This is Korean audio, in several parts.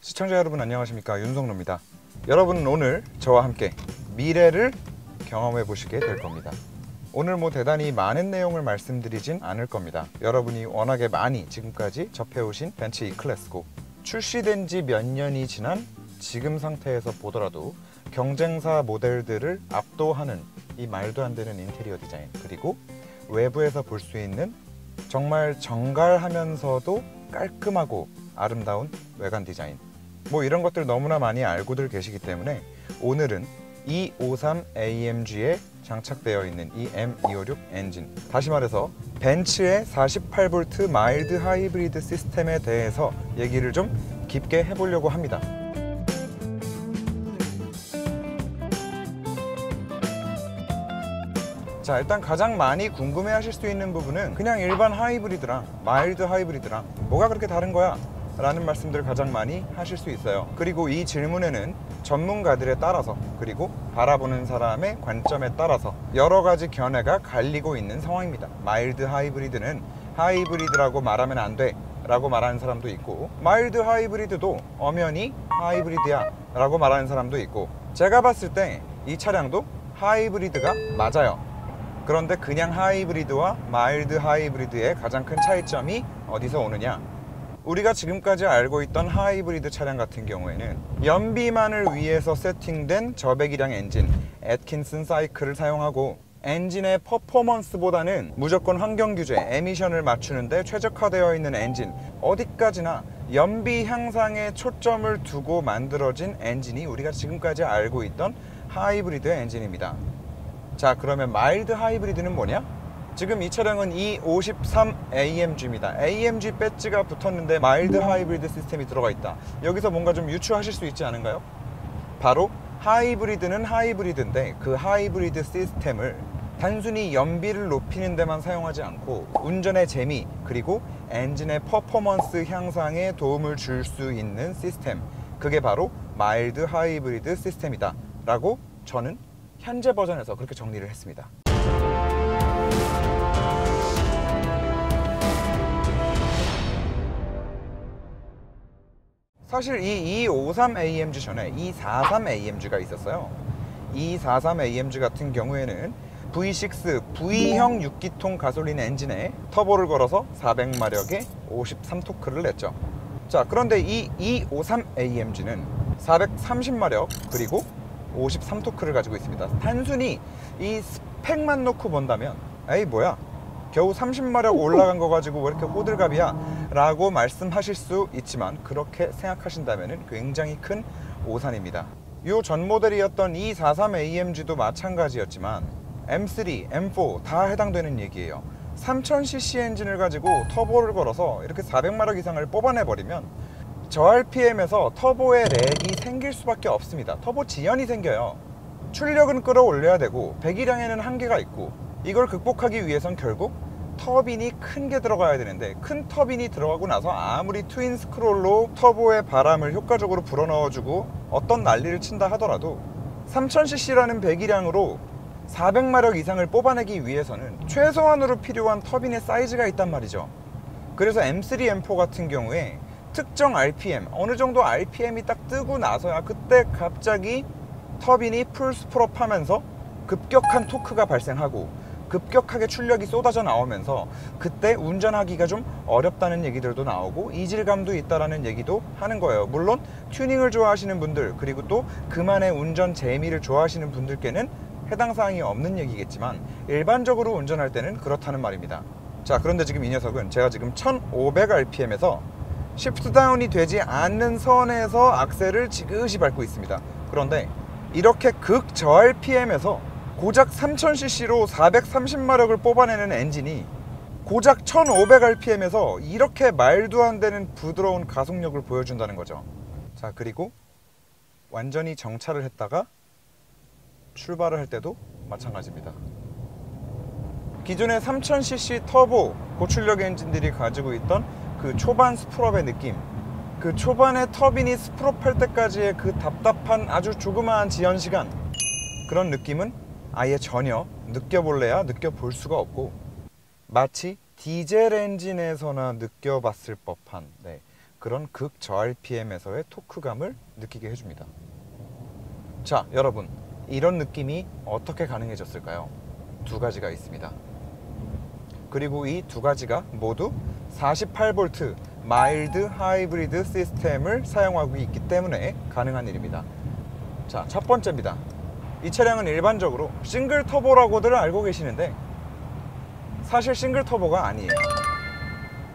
시청자 여러분 안녕하십니까, 윤성로입니다. 여러분은 오늘 저와 함께 미래를 경험해 보시게 될 겁니다. 오늘 대단히 많은 내용을 말씀드리진 않을 겁니다. 여러분이 워낙에 많이 지금까지 접해오신 벤츠 E클래스고, 출시된 지 몇 년이 지난 지금 상태에서 보더라도 경쟁사 모델들을 압도하는 이 말도 안 되는 인테리어 디자인, 그리고 외부에서 볼 수 있는 정말 정갈하면서도 깔끔하고 아름다운 외관 디자인, 이런 것들 너무나 많이 알고들 계시기 때문에 오늘은 E53AMG에 장착되어 있는 이 M256 엔진, 다시 말해서 벤츠의 48V 마일드 하이브리드 시스템에 대해서 얘기를 좀 깊게 해보려고 합니다. 자, 일단 가장 많이 궁금해 하실 수 있는 부분은 그냥 일반 하이브리드랑 마일드 하이브리드랑 뭐가 그렇게 다른 거야? 라는 말씀들을 가장 많이 하실 수 있어요. 그리고 이 질문에는 전문가들에 따라서, 그리고 바라보는 사람의 관점에 따라서 여러 가지 견해가 갈리고 있는 상황입니다. 마일드 하이브리드는 하이브리드라고 말하면 안 돼 라고 말하는 사람도 있고, 마일드 하이브리드도 엄연히 하이브리드야 라고 말하는 사람도 있고, 제가 봤을 때 이 차량도 하이브리드가 맞아요. 그런데 그냥 하이브리드와 마일드 하이브리드의 가장 큰 차이점이 어디서 오느냐? 우리가 지금까지 알고 있던 하이브리드 차량 같은 경우에는 연비만을 위해서 세팅된 저배기량 엔진 애트킨슨 사이클을 사용하고, 엔진의 퍼포먼스보다는 무조건 환경규제, 에미션을 맞추는데 최적화되어 있는 엔진, 어디까지나 연비 향상에 초점을 두고 만들어진 엔진이 우리가 지금까지 알고 있던 하이브리드 엔진입니다. 자, 그러면 마일드 하이브리드는 뭐냐? 지금 이 차량은 E53AMG입니다. AMG 배지가 붙었는데 마일드 하이브리드 시스템이 들어가 있다. 여기서 뭔가 좀 유추하실 수 있지 않은가요? 바로 하이브리드는 하이브리드인데 그 하이브리드 시스템을 단순히 연비를 높이는 데만 사용하지 않고 운전의 재미, 그리고 엔진의 퍼포먼스 향상에 도움을 줄 수 있는 시스템, 그게 바로 마일드 하이브리드 시스템이다 라고 저는 현재 버전에서 그렇게 정리를 했습니다. 사실 이 E53AMG 전에 E43AMG가 있었어요. E43AMG 같은 경우에는 V6 V형 6기통 가솔린 엔진에 터보를 걸어서 400마력의 53토크를 냈죠. 자, 그런데 이 E53AMG는 430마력 그리고 53토크를 가지고 있습니다. 단순히 이 스펙만 놓고 본다면 에이 뭐야, 겨우 30마력 올라간 거 가지고 왜 이렇게 호들갑이야? 라고 말씀하실 수 있지만, 그렇게 생각하신다면 굉장히 큰 오산입니다. 요 전 모델이었던 E43AMG도 마찬가지였지만 M3, M4 다 해당되는 얘기예요. 3000cc 엔진을 가지고 터보를 걸어서 이렇게 400마력 이상을 뽑아내버리면 저 RPM에서 터보의 렉이 생길 수밖에 없습니다. 터보 지연이 생겨요. 출력은 끌어올려야 되고 배기량에는 한계가 있고, 이걸 극복하기 위해선 결국 터빈이 큰 게 들어가야 되는데, 큰 터빈이 들어가고 나서 아무리 트윈 스크롤로 터보의 바람을 효과적으로 불어넣어주고 어떤 난리를 친다 하더라도 3000cc라는 배기량으로 400마력 이상을 뽑아내기 위해서는 최소한으로 필요한 터빈의 사이즈가 있단 말이죠. 그래서 M3, M4 같은 경우에 특정 RPM, 어느 정도 RPM이 딱 뜨고 나서야 그때 갑자기 터빈이 풀 스프럽 하면서 급격한 토크가 발생하고 급격하게 출력이 쏟아져 나오면서 그때 운전하기가 좀 어렵다는 얘기들도 나오고 이질감도 있다라는 얘기도 하는 거예요. 물론 튜닝을 좋아하시는 분들, 그리고 또 그만의 운전 재미를 좋아하시는 분들께는 해당 사항이 없는 얘기겠지만 일반적으로 운전할 때는 그렇다는 말입니다. 자, 그런데 지금 이 녀석은 제가 지금 1500rpm에서 시프트 다운이 되지 않는 선에서 악셀을 지그시 밟고 있습니다. 그런데 이렇게 극 저 RPM에서 고작 3000cc로 430마력을 뽑아내는 엔진이 고작 1500rpm에서 이렇게 말도 안 되는 부드러운 가속력을 보여준다는 거죠. 자, 그리고 완전히 정차를 했다가 출발을 할 때도 마찬가지입니다. 기존의 3000cc 터보 고출력 엔진들이 가지고 있던 그 초반 스프럽의 느낌, 그 초반에 터빈이 스프럽할 때까지의 그 답답한 아주 조그마한 지연 시간, 그런 느낌은 아예 전혀 느껴볼래야 느껴볼 수가 없고, 마치 디젤 엔진에서나 느껴봤을 법한 그런 극저 RPM에서의 토크감을 느끼게 해줍니다. 자, 여러분, 이런 느낌이 어떻게 가능해졌을까요? 두 가지가 있습니다. 그리고 이 두 가지가 모두 48V 마일드 하이브리드 시스템을 사용하고 있기 때문에 가능한 일입니다. 자, 첫 번째입니다. 이 차량은 일반적으로 싱글 터보라고들 알고 계시는데 사실 싱글 터보가 아니에요.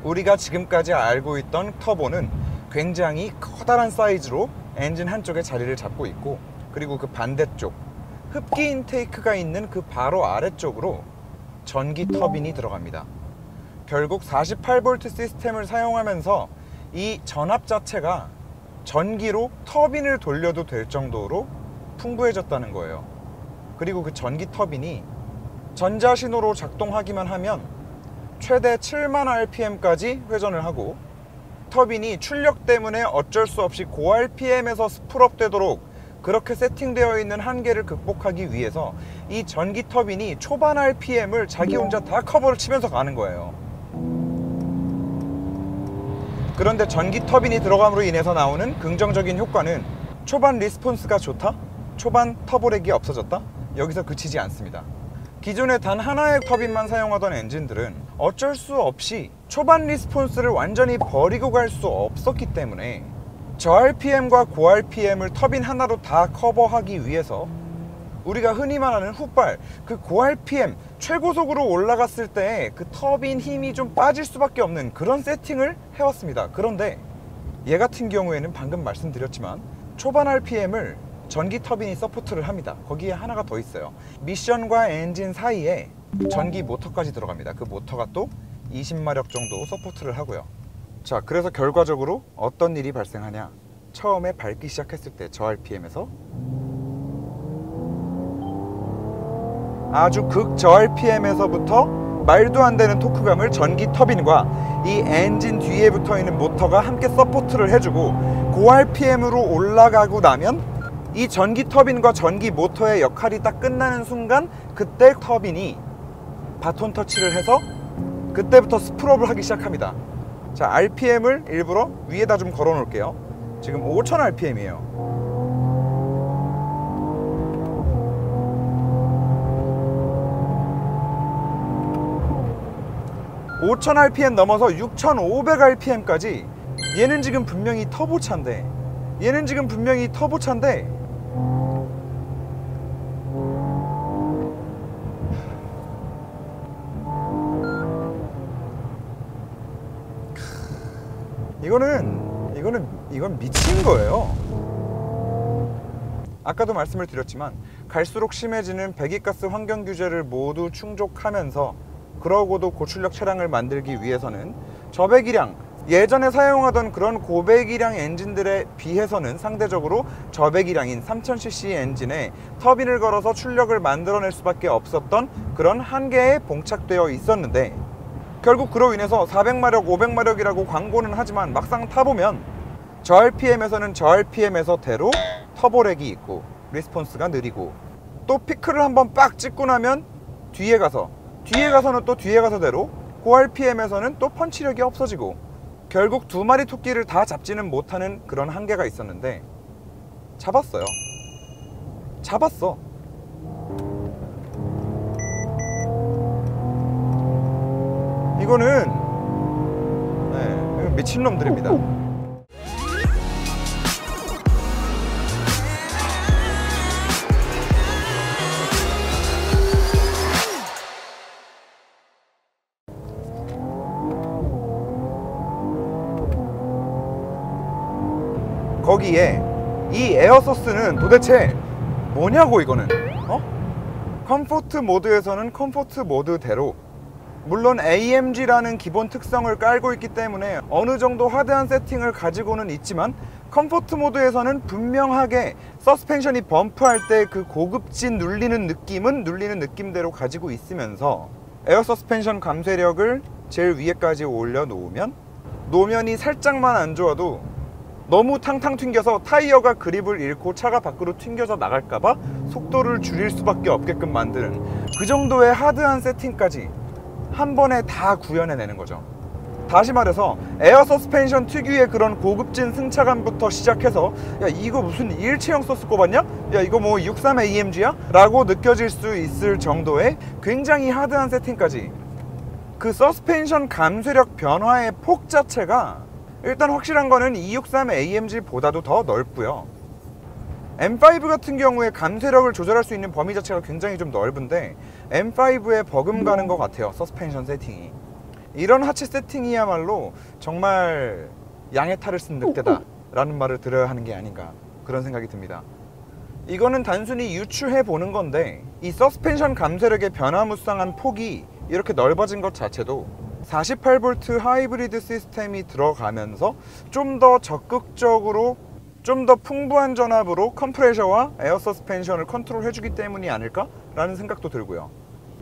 우리가 지금까지 알고 있던 터보는 굉장히 커다란 사이즈로 엔진 한쪽에 자리를 잡고 있고, 그리고 그 반대쪽 흡기 인테이크가 있는 그 바로 아래쪽으로 전기 터빈이 들어갑니다. 결국 48V 시스템을 사용하면서 이 전압 자체가 전기로 터빈을 돌려도 될 정도로 풍부해졌다는 거예요. 그리고 그 전기 터빈이 전자신호로 작동하기만 하면 최대 7만 rpm까지 회전을 하고, 터빈이 출력 때문에 어쩔 수 없이 고 rpm에서 스풀업 되도록 그렇게 세팅되어 있는 한계를 극복하기 위해서 이 전기 터빈이 초반 rpm을 자기 혼자 다 커버를 치면서 가는 거예요. 그런데 전기 터빈이 들어감으로 인해서 나오는 긍정적인 효과는 초반 리스폰스가 좋다? 초반 터보렉이 없어졌다? 여기서 그치지 않습니다. 기존에 단 하나의 터빈만 사용하던 엔진들은 어쩔 수 없이 초반 리스폰스를 완전히 버리고 갈 수 없었기 때문에 저 RPM과 고 RPM을 터빈 하나로 다 커버하기 위해서 우리가 흔히 말하는 훗발, 그 고 RPM 최고속으로 올라갔을 때 그 터빈 힘이 좀 빠질 수밖에 없는 그런 세팅을 해왔습니다. 그런데 얘 같은 경우에는 방금 말씀드렸지만 초반 RPM을 전기 터빈이 서포트를 합니다. 거기에 하나가 더 있어요. 미션과 엔진 사이에 전기 모터까지 들어갑니다. 그 모터가 또 20마력 정도 서포트를 하고요. 자, 그래서 결과적으로 어떤 일이 발생하냐, 처음에 밟기 시작했을 때 저 RPM에서 아주 극저 RPM에서부터 말도 안 되는 토크감을 전기 터빈과 이 엔진 뒤에 붙어있는 모터가 함께 서포트를 해주고, 고 RPM으로 올라가고 나면 이 전기 터빈과 전기 모터의 역할이 딱 끝나는 순간 그때 터빈이 바톤 터치를 해서 그때부터 스풀업을 하기 시작합니다. 자, RPM을 일부러 위에다 좀 걸어 놓을게요. 지금 5000 RPM이에요. (5000 RPM) 넘어서 6500 RPM까지 얘는 지금 분명히 터보차인데 이건 미친 거예요. 아까도 말씀을 드렸지만 갈수록 심해지는 배기가스 환경 규제를 모두 충족하면서, 그러고도 고출력 차량을 만들기 위해서는 저배기량, 예전에 사용하던 그런 고배기량 엔진들에 비해서는 상대적으로 저배기량인 3000cc 엔진에 터빈을 걸어서 출력을 만들어낼 수밖에 없었던 그런 한계에 봉착되어 있었는데, 결국 그로 인해서 400마력, 500마력이라고 광고는 하지만 막상 타보면 저 RPM에서는 저 RPM에서대로 터보렉이 있고 리스폰스가 느리고, 또 피크를 한번 빡 찍고 나면 뒤에 가서는 또 뒤에 가서대로 고 RPM에서는 또 펀치력이 없어지고, 결국 두 마리 토끼를 다 잡지는 못하는 그런 한계가 있었는데 잡았어요. 이거는 미친놈들입니다. 거기에 이 에어소스는 도대체 뭐냐고. 이거는 컴포트 모드에서는 컴포트 모드대로, 물론 AMG라는 기본 특성을 깔고 있기 때문에 어느 정도 하드한 세팅을 가지고는 있지만, 컴포트 모드에서는 분명하게 서스펜션이 범프할 때 그 고급진 눌리는 느낌은 눌리는 느낌대로 가지고 있으면서, 에어 서스펜션 감쇄력을 제일 위에까지 올려놓으면 노면이 살짝만 안 좋아도 너무 탕탕 튕겨서 타이어가 그립을 잃고 차가 밖으로 튕겨져 나갈까봐 속도를 줄일 수밖에 없게끔 만드는 그 정도의 하드한 세팅까지 한 번에 다 구현해내는 거죠. 다시 말해서 에어 서스펜션 특유의 그런 고급진 승차감부터 시작해서 야 이거 무슨 일체형 소스 꼽았냐? 야 이거 뭐 63AMG야? 라고 느껴질 수 있을 정도의 굉장히 하드한 세팅까지, 그 서스펜션 감쇄력 변화의 폭 자체가 일단 확실한 거는 263AMG보다도 더 넓고요. M5 같은 경우에 감쇄력을 조절할 수 있는 범위 자체가 굉장히 좀 넓은데 M5에 버금가는 것 같아요, 서스펜션 세팅이. 이런 하체 세팅이야말로 정말 양의 탈을 쓴 늑대다 라는 말을 들어야 하는 게 아닌가, 그런 생각이 듭니다. 이거는 단순히 유추해 보는 건데 이 서스펜션 감쇄력의 변화무쌍한 폭이 이렇게 넓어진 것 자체도 48V 하이브리드 시스템이 들어가면서 좀 더 적극적으로 좀 더 풍부한 전압으로 컴프레셔와 에어 서스펜션을 컨트롤 해주기 때문이 아닐까 라는 생각도 들고요.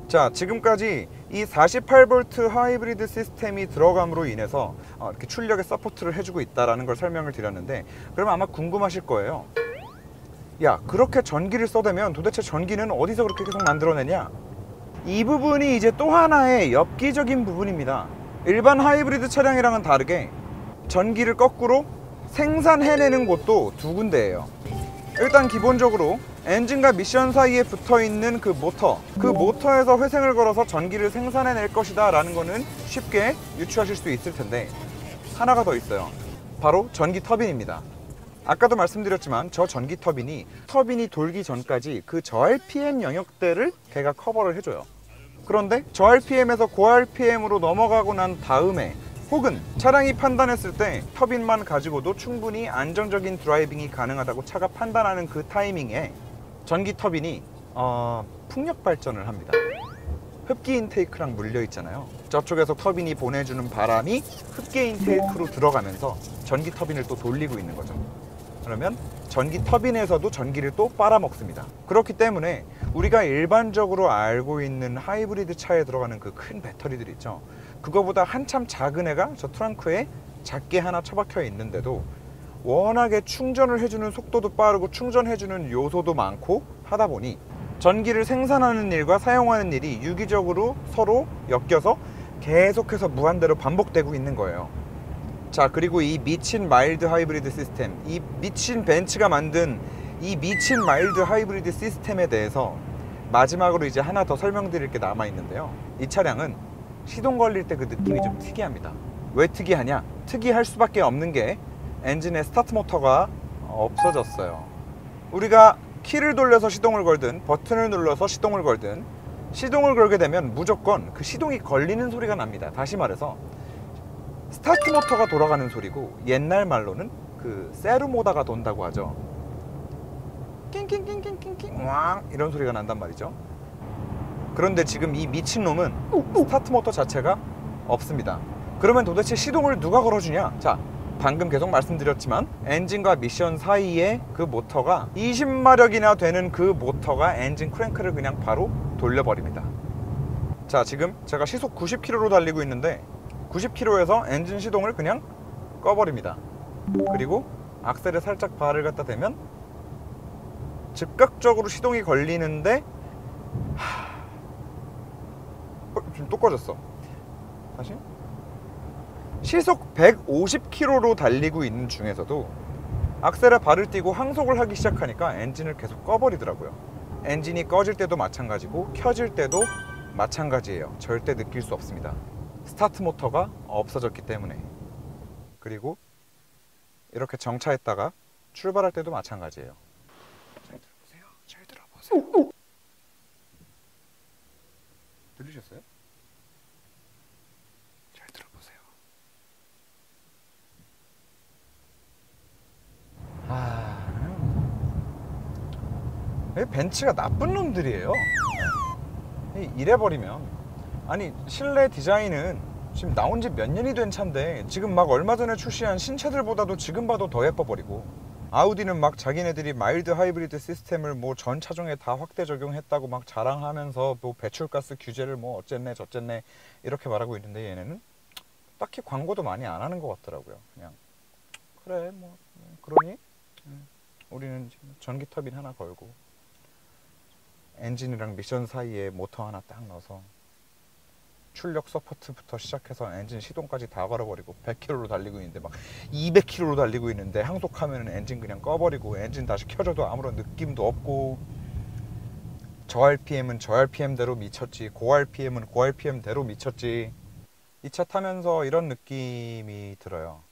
자, 지금까지 이 48V 하이브리드 시스템이 들어감으로 인해서 이렇게 출력에 서포트를 해주고 있다는 걸 설명을 드렸는데, 그러면 아마 궁금하실 거예요. 야, 그렇게 전기를 써대면 도대체 전기는 어디서 그렇게 계속 만들어내냐? 이 부분이 이제 또 하나의 엽기적인 부분입니다. 일반 하이브리드 차량이랑은 다르게 전기를 거꾸로 생산해내는 곳도 두 군데예요. 일단 기본적으로 엔진과 미션 사이에 붙어있는 그 모터에서 회생을 걸어서 전기를 생산해낼 것이다 라는 거는 쉽게 유추하실 수 있을 텐데, 하나가 더 있어요. 바로 전기 터빈입니다. 아까도 말씀드렸지만 저 전기 터빈이 돌기 전까지 그 저 RPM 영역대를 걔가 커버를 해줘요. 그런데 저 RPM에서 고 RPM으로 넘어가고 난 다음에, 혹은 차량이 판단했을 때 터빈만 가지고도 충분히 안정적인 드라이빙이 가능하다고 차가 판단하는 그 타이밍에 전기 터빈이 풍력 발전을 합니다. 흡기 인테이크랑 물려 있잖아요. 저쪽에서 터빈이 보내주는 바람이 흡기 인테이크로 들어가면서 전기 터빈을 또 돌리고 있는 거죠. 그러면 전기 터빈에서도 전기를 또 빨아먹습니다. 그렇기 때문에 우리가 일반적으로 알고 있는 하이브리드 차에 들어가는 그 큰 배터리들 있죠, 그거보다 한참 작은 애가 저 트렁크에 작게 하나 처박혀 있는데도 워낙에 충전을 해주는 속도도 빠르고 충전해주는 요소도 많고 하다 보니 전기를 생산하는 일과 사용하는 일이 유기적으로 서로 엮여서 계속해서 무한대로 반복되고 있는 거예요. 자, 그리고 이 미친 마일드 하이브리드 시스템, 이 미친 벤츠가 만든 이 미친 마일드 하이브리드 시스템에 대해서 마지막으로 이제 하나 더 설명드릴 게 남아 있는데요. 이 차량은 시동 걸릴 때 그 느낌이 좀 특이합니다. 왜 특이하냐? 특이할 수밖에 없는 게 엔진의 스타트 모터가 없어졌어요. 우리가 키를 돌려서 시동을 걸든 버튼을 눌러서 시동을 걸든 시동을 걸게 되면 무조건 그 시동이 걸리는 소리가 납니다. 다시 말해서 스타트 모터가 돌아가는 소리고, 옛날 말로는 그 세르모다가 돈다고 하죠. 낑낑낑낑낑낑 왕 이런 소리가 난단 말이죠. 그런데 지금 이 미친놈은 스타트 모터 자체가 없습니다. 그러면 도대체 시동을 누가 걸어주냐? 자, 방금 계속 말씀드렸지만 엔진과 미션 사이에 그 모터가 20마력이나 되는 그 모터가 엔진 크랭크를 그냥 바로 돌려버립니다. 자, 지금 제가 시속 90km로 달리고 있는데 90km에서 엔진 시동을 그냥 꺼버립니다. 그리고 악셀에 살짝 발을 갖다 대면 즉각적으로 시동이 걸리는데 지금 또 꺼졌어. 다시 시속 150km로 달리고 있는 중에서도 악셀에 발을 띄고 항속을 하기 시작하니까 엔진을 계속 꺼버리더라고요. 엔진이 꺼질 때도 마찬가지고 켜질 때도 마찬가지예요. 절대 느낄 수 없습니다. 스타트 모터가 없어졌기 때문에. 그리고 이렇게 정차했다가 출발할 때도 마찬가지예요. 잘 들어보세요. 잘 들어보세요. 들리셨어요? 잘 들어보세요. 벤츠가 나쁜 놈들이에요. 이래버리면, 아니 실내 디자인은 지금 나온 지 몇 년이 된 차인데 지금 막 얼마 전에 출시한 신차들보다도 지금 봐도 더 예뻐버리고, 아우디는 막 자기네들이 마일드 하이브리드 시스템을 뭐 전 차종에 다 확대 적용했다고 막 자랑하면서 뭐 배출가스 규제를 뭐 어쨌네 저쨌네 이렇게 말하고 있는데, 얘네는 딱히 광고도 많이 안 하는 것 같더라고요. 그냥 그래 뭐 그러니 우리는 전기 터빈 하나 걸고 엔진이랑 미션 사이에 모터 하나 딱 넣어서 출력 서포트부터 시작해서 엔진 시동까지 다 걸어버리고 100km로 달리고 있는데 막 200km로 달리고 있는데 항속하면 엔진 그냥 꺼버리고 엔진 다시 켜줘도 아무런 느낌도 없고, 저 RPM은 저 RPM대로 미쳤지, 고 RPM은 고 RPM대로 미쳤지. 이 차 타면서 이런 느낌이 들어요.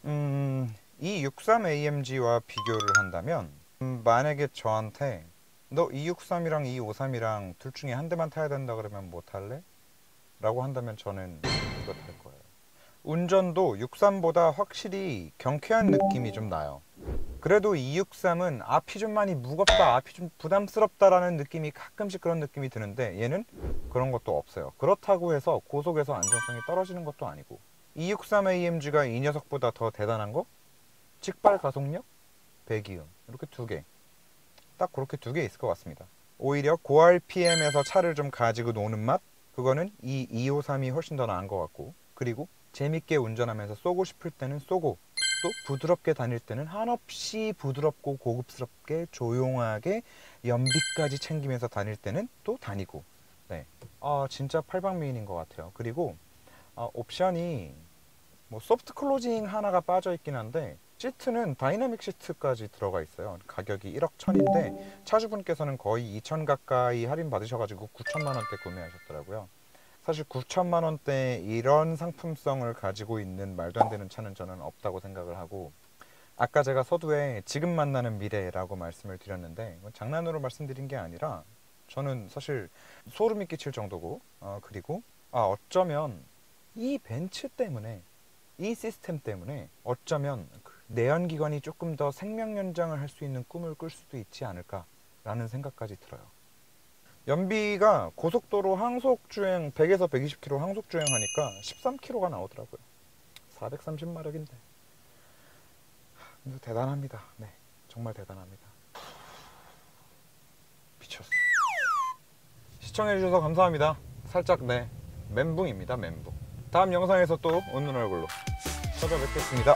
이 63AMG와 비교를 한다면, 만약에 저한테 너 263이랑 253이랑 둘 중에 한 대만 타야 된다 그러면 뭐 탈래? 라고 한다면 저는 이거 탈 거예요. 운전도 63보다 확실히 경쾌한 느낌이 좀 나요. 그래도 263은 앞이 좀 많이 무겁다, 앞이 좀 부담스럽다라는 느낌이 가끔씩 그런 느낌이 드는데, 얘는 그런 것도 없어요. 그렇다고 해서 고속에서 안정성이 떨어지는 것도 아니고, 263AMG가 이 녀석보다 더 대단한 거? 직발 가속력, 배기음, 이렇게 두 개. 딱 그렇게 두 개 있을 것 같습니다. 오히려 고 RPM에서 차를 좀 가지고 노는 맛? 그거는 이 253이 훨씬 더 나은 것 같고, 그리고 재밌게 운전하면서 쏘고 싶을 때는 쏘고, 또 부드럽게 다닐 때는 한없이 부드럽고 고급스럽게 조용하게 연비까지 챙기면서 다닐 때는 또 다니고. 네, 진짜 팔방미인인 것 같아요. 그리고 옵션이 뭐 소프트 클로징 하나가 빠져 있긴 한데, 시트는 다이나믹 시트까지 들어가 있어요. 가격이 1억 1천인데 차주분께서는 거의 2천 가까이 할인 받으셔가지고 9천만 원대 구매하셨더라고요. 사실 9천만 원대 이런 상품성을 가지고 있는 말도 안 되는 차는 저는 없다고 생각을 하고, 아까 제가 서두에 지금 만나는 미래라고 말씀을 드렸는데, 이건 장난으로 말씀드린 게 아니라 저는 사실 소름이 끼칠 정도고, 그리고 어쩌면 이 벤츠 때문에, 이 시스템 때문에 어쩌면 내연기관이 조금 더 생명 연장을 할 수 있는 꿈을 꿀 수도 있지 않을까라는 생각까지 들어요. 연비가 고속도로 항속주행 100에서 120km 항속주행하니까 13km가 나오더라고요. 430마력인데 대단합니다. 네, 정말 대단합니다. 미쳤어. 시청해주셔서 감사합니다. 살짝 멘붕입니다. 멘붕. 다음 영상에서 또 웃는 얼굴로 찾아뵙겠습니다.